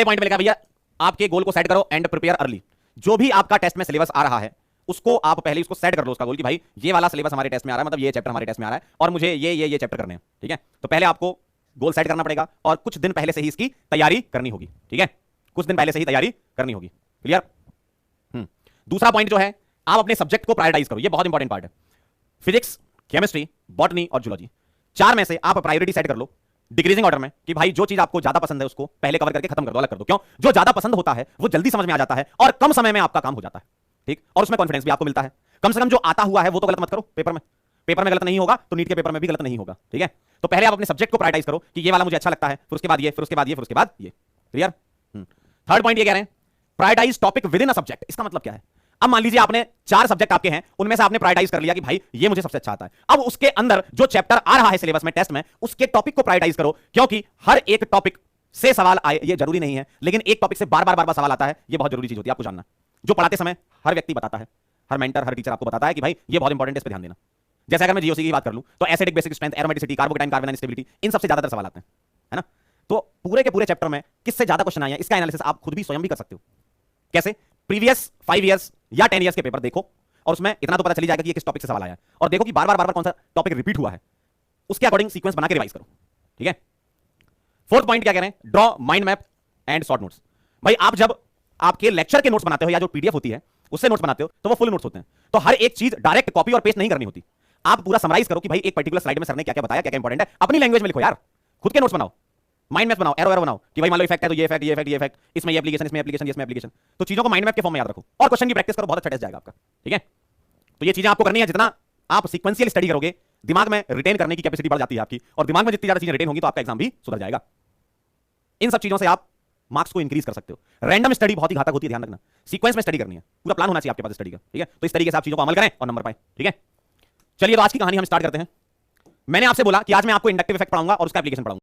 Point में लिखा भैया आपके गोल को सेट करो एंड प्रिपेयर अर्ली। जो भी आपका टेस्ट में सिलेबस आ रहा है उसको आप पहले उसको सेट कर लो, उसका गोल कि भाई ये वाला सिलेबस हमारे टेस्ट में आ रहा है, मतलब ये चैप्टर हमारे टेस्ट में आ रहा है और मुझे ये चैप्टर करने हैं, ठीक है। तो पहले आपको गोल सेट करना पड़ेगा और कुछ दिन पहले से ही इसकी तैयारी करनी होगी, ठीक है। कुछ दिन पहले से ही तैयारी करनी होगी, क्लियर। दूसरा पॉइंट जो है, आप अपने सब्जेक्ट को प्रायोरिटाइज करो, ये बहुत इंपॉर्टेंट पार्ट है। फिजिक्स, केमिस्ट्री, बॉटनी और जूलॉजी, चार में से आप प्रायोरिटी सेट कर लो डिक्रीजिंग ऑर्डर में कि भाई जो चीज आपको ज्यादा पसंद है उसको पहले कवर करके खत्म कर दो, अलग कर दो। क्यों? जो ज्यादा पसंद होता है वो जल्दी समझ में आ जाता है और कम समय में आपका काम हो जाता है, ठीक, और उसमें कॉन्फिडेंस भी आपको मिलता है। कम से कम जो आता हुआ है वो तो गलत मत करो पेपर में। पेपर में गलत नहीं होगा तो नीट के पेपर में भी गलत नहीं होगा, ठीक है। तो पहले आप अपने सब्जेक्ट को प्रायोरिटाइज करो कि ये वाला मुझे अच्छा लगता है, फिर उसके बाद ये, फिर उसके बाद ये, फिर उसके बाद ये, क्लियर। थर्ड पॉइंट ये कह रहे हैं prioritize topic within a subject. इसका मतलब क्या है? अब मान लीजिए आपने 4 सब्जेक्ट आपके हैं, उनमें से आपने प्रायोरिटाइज कर लिया कि भाई ये मुझे सबसे अच्छा आता है। अब उसके अंदर जो चैप्टर आ रहा है सिलेबस में, टेस्ट में, उसके टॉपिक को प्रायोरिटाइज करो, क्योंकि हर एक टॉपिक से सवाल आए ये जरूरी नहीं है, लेकिन एक टॉपिक से बार बार सवाल आता है, ये बहुत जरूरी चीज होती है आपको जानना। जो पढ़ाते समय हर व्यक्ति बताता है, हर मेंटर, हर टीचर आपको बताता है कि भाई ये बहुत इंपॉर्टेंट है, इस पर ध्यान देना। जैसे अगर मैं जीओसी की बात कर लूं तो acidic basic strength, aromaticity, carbocation carbon stability, इन सबसे ज्यादातर सवाल आते हैं, है ना। तो पूरे के पूरे चैप्टर में किससे ज्यादा क्वेश्चन आए हैं इसका एनालिसिस आप खुद भी स्वयं भी कर सकते हो। कैसे? प्रीवियस 5 इयर्स या 10 इयर्स के पेपर देखो और उसमें इतना तो पता चली जाएगा कि ये किस टॉपिक से सवाल आया है, और देखो कि बार बार कौन सा टॉपिक रिपीट हुआ है, उसके अकॉर्डिंग सीक्वेंस बना के रिवाइज करो, ठीक है। फोर्थ पॉइंट क्या कह रहे हैं? Draw mind map and short notes. भाई आप जब आपके लेक्चर के नोट्स बनाते हो या जो पीडीएफ होती है उससे नोट्स बनाते हो तो वो फुल नोट्स होते हैं, तो हर एक चीज डायरेक्ट कॉपी और पेस्ट नहीं करनी होती। आप पूरा समराइज करो कि भाई एक पर्टिकुलर स्लाइड में सर ने क्या क्या बताया, क्या क्या इंपॉर्टेंट है, अपनी लैंग्वेज में लिखो यार, खुद के नोट्स बनाओ, माइंड मैप बनाओ, एरो बनाओ कि भाई मान लो इफेक्ट है तो ये इफेक्ट, ये इफेक्ट, ये इफेक्ट, इसमें ये एप्लीकेशन, इसमें एप्लीकेशन, इसमें एप्लीकेशन। तो चीजों को माइंड मैप के फॉर्म में याद रखो और क्वेश्चन की प्रैक्टिस करो, बहुत अच्छा टेस्ट जाएगा आपका, ठीक है। तो ये चीजें आपको करनी है। जितना आप सीक्वेंशियल स्टडी करोगे दिमाग में रिटेन करने की कैपेसिटी बढ़ जाती है आपकी, और दिमाग में जितनी ज्यादा चीजें रिटेन होंगी तो आपका एग्जाम भी सुधर जाएगा। इन सब चीजों से आप मार्क्स को इंक्रीज कर सकते हो। रैंडम स्टडी बहुत ही घातक होती है, ध्यान रखना। सीक्वेंस में स्टडी करनी है, पूरा प्लान होना चाहिए आपके पास स्टडी का, ठीक है। तो इस तरीके से आप चीजों को अमल करें और नंबर पाएं, ठीक है। चलिए तो आज की कहानी हम स्टार्ट करते हैं। मैंने आपसे बोला कि आज मैं आपको इंडक्टिव इफेक्ट पढ़ाऊंगा और उसका एप्लीकेशन पढ़ाऊंगा।